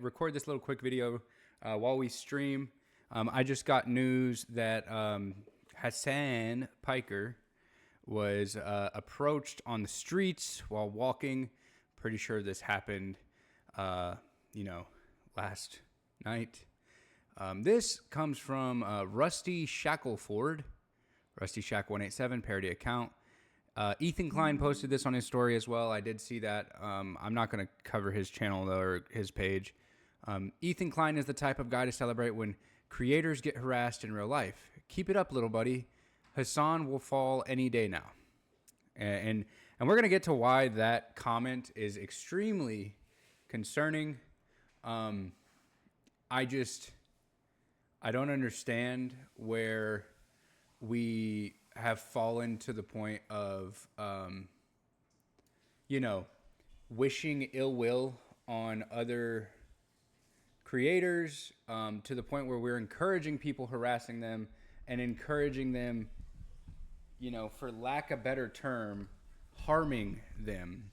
record this little quick video while we stream. I just got news that Hassan Piker was approached on the streets while walking. Pretty sure this happened, last night. This comes from Rusty Shackleford, Rusty Shack 187 parody account. Ethan Klein posted this on his story as well. I did see that. I'm not going to cover his channel though, or his page. Ethan Klein is the type of guy to celebrate when creators get harassed in real life. Keep it up, little buddy. Hassan will fall any day now. And we're going to get to why that comment is extremely concerning. I don't understand where we have fallen to the point of, wishing ill will on other creators, to the point where we're encouraging people, harassing them, and encouraging them, for lack of a better term, harming them,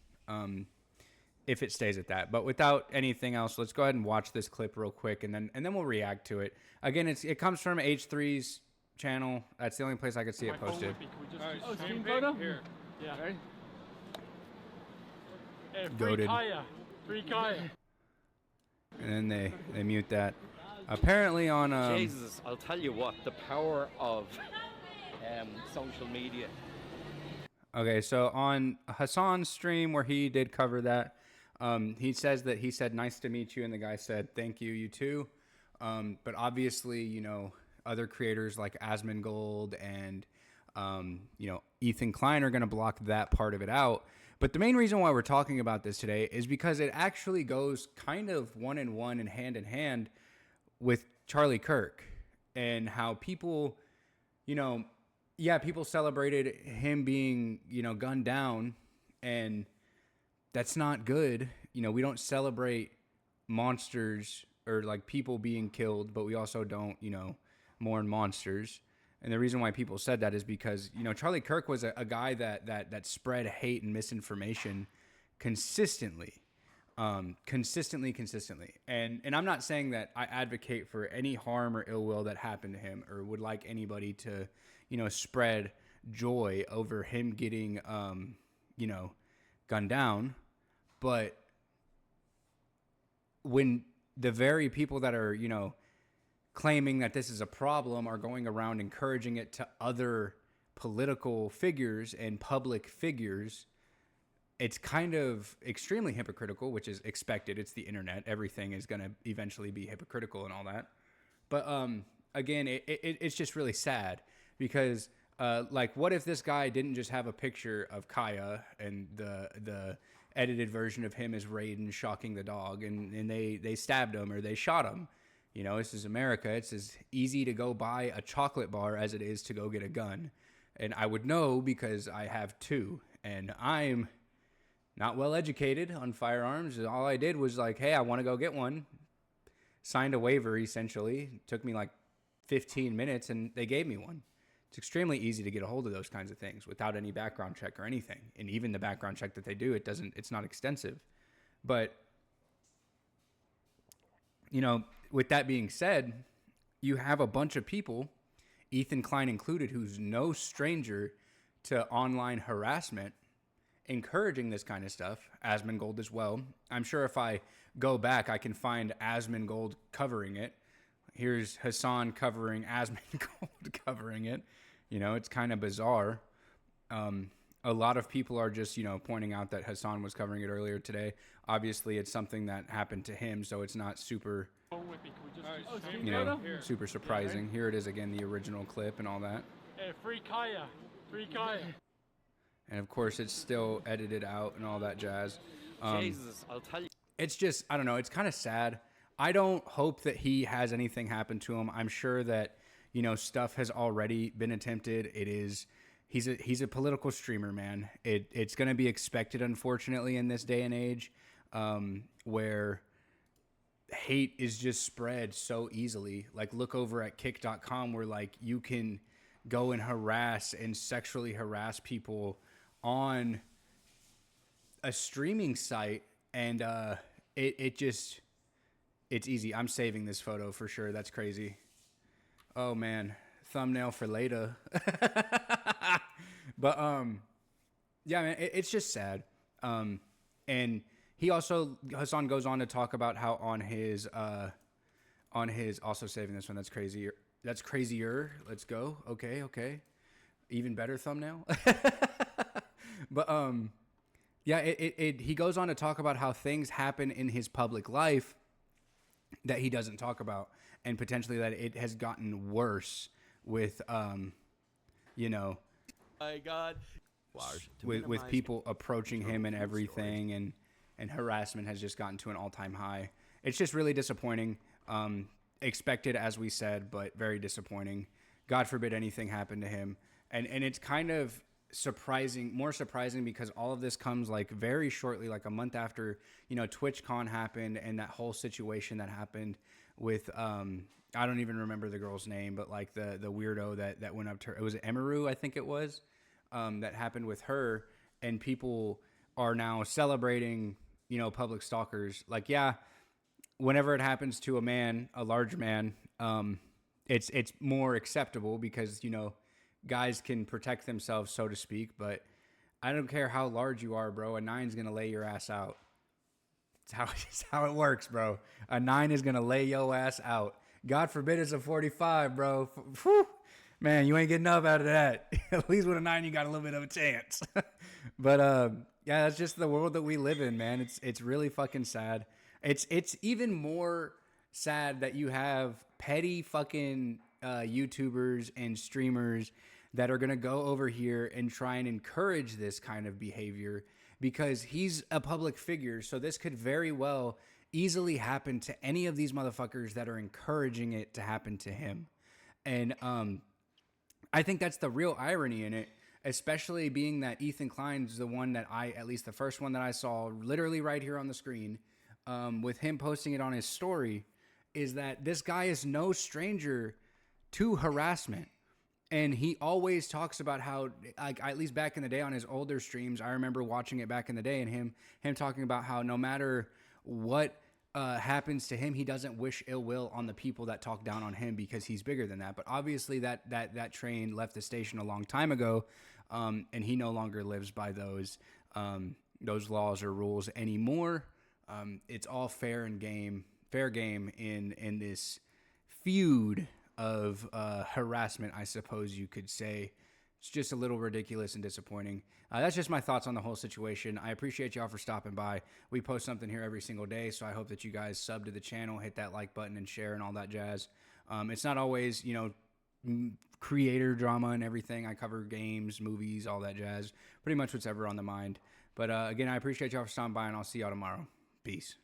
if it stays at that. But without anything else, let's go ahead and watch this clip real quick, and then we'll react to it. Again, it comes from H3's channel. That's the only place I could see it posted. Screen photo? Here. Yeah. Right. Free Kaya. Free Kaya. And then they mute that. Apparently on Jesus, I'll tell you what, the power of social media. Okay, so on Hassan's stream where he did cover that, he says that he said nice to meet you, and the guy said thank you, you too. But obviously, other creators like Asmongold and Ethan Klein are going to block that part of it out. But the main reason why we're talking about this today is because it actually goes kind of one and hand in hand with Charlie Kirk, and how people, people celebrated him being, gunned down, and that's not good. We don't celebrate monsters or like people being killed, but we also don't, mourn monsters. And the reason why people said that is because, Charlie Kirk was a guy that spread hate and misinformation consistently. Consistently. And I'm not saying that I advocate for any harm or ill will that happened to him, or would like anybody to, spread joy over him getting, gunned down. But when the very people that are, claiming that this is a problem are going around encouraging it to other political figures and public figures, it's kind of extremely hypocritical, which is expected. It's the internet. Everything is going to eventually be hypocritical and all that. But again, it's just really sad because, what if this guy didn't just have a picture of Kaya and the edited version of him as Raiden shocking the dog, and they stabbed him or they shot him? This is America. It's as easy to go buy a chocolate bar as it is to go get a gun. And I would know because I have two, and I'm not well educated on firearms. All I did was like, hey, I want to go get one. Signed a waiver, essentially. It took me like 15 minutes, and they gave me one. It's extremely easy to get a hold of those kinds of things without any background check or anything. And even the background check that they do, it's not extensive. But with that being said, you have a bunch of people, Ethan Klein included, who's no stranger to online harassment, encouraging this kind of stuff. Asmongold as well. I'm sure if I go back, I can find Asmongold covering it. Here's Hassan covering Asmongold covering it. It's kind of bizarre. A lot of people are just, pointing out that Hassan was covering it earlier today. Obviously, it's something that happened to him, so it's not super, super surprising. Here it is again, the original clip and all that. Free Kaya. Free Kaya. And of course, it's still edited out and all that jazz. Jesus, I'll tell you. It's just, I don't know, it's kind of sad. I don't hope that he has anything happen to him. I'm sure that, stuff has already been attempted. He's a political streamer, man. It's going to be expected, unfortunately, in this day and age, where hate is just spread so easily. Like, look over at kick.com where you can go and harass and sexually harass people on a streaming site, and it just It's easy. I'm saving this photo for sure. That's crazy. Oh man, thumbnail for later. But yeah, man, it's just sad. And he also, Hassan goes on to talk about how on his also saving this one. That's crazier. That's crazier. Let's go. Okay. Even better thumbnail. But yeah, he goes on to talk about how things happen in his public life that he doesn't talk about, and potentially that it has gotten worse with you know, my God, with people approaching him and everything, and harassment has just gotten to an all-time high. It's just really disappointing. Expected, as we said, but very disappointing. God forbid anything happened to him. And it's kind of more surprising because all of this comes like very shortly, like a month after, TwitchCon happened and that whole situation that happened with, I don't even remember the girl's name, but like the weirdo that went up to her. It was Emiru, I think it was, that happened with her. And people are now celebrating, public stalkers. Like, yeah, whenever it happens to a man, a large man, it's more acceptable because, guys can protect themselves, so to speak. But I don't care how large you are, bro. A 9's going to lay your ass out. It's how it works, bro. A 9 is going to lay your ass out. God forbid it's a 45, bro. Whew. Man, you ain't getting up out of that. At least with a 9, you got a little bit of a chance. But yeah, that's just the world that we live in, man. It's really fucking sad. It's even more sad that you have petty fucking YouTubers and streamers that are going to go over here and try and encourage this kind of behavior because he's a public figure. So this could very well easily happen to any of these motherfuckers that are encouraging it to happen to him. And I think that's the real irony in it, especially being that Ethan Klein's the one that at least the first one that I saw literally right here on the screen, with him posting it on his story, is that this guy is no stranger to harassment. And he always talks about how, like, at least back in the day on his older streams, I remember watching it back in the day and him talking about how no matter what happens to him, he doesn't wish ill will on the people that talk down on him because he's bigger than that. But obviously that train left the station a long time ago, and he no longer lives by those laws or rules anymore. It's all fair game in this feud of harassment, I suppose you could say. It's just a little ridiculous and disappointing. That's just my thoughts on the whole situation. I appreciate y'all for stopping by. We post something here every single day, so I hope that you guys sub to the channel, hit that like button, and share and all that jazz. It's not always, creator drama and everything. I cover games, movies, all that jazz. Pretty much what's ever on the mind. But again, I appreciate y'all for stopping by, and I'll see y'all tomorrow. Peace.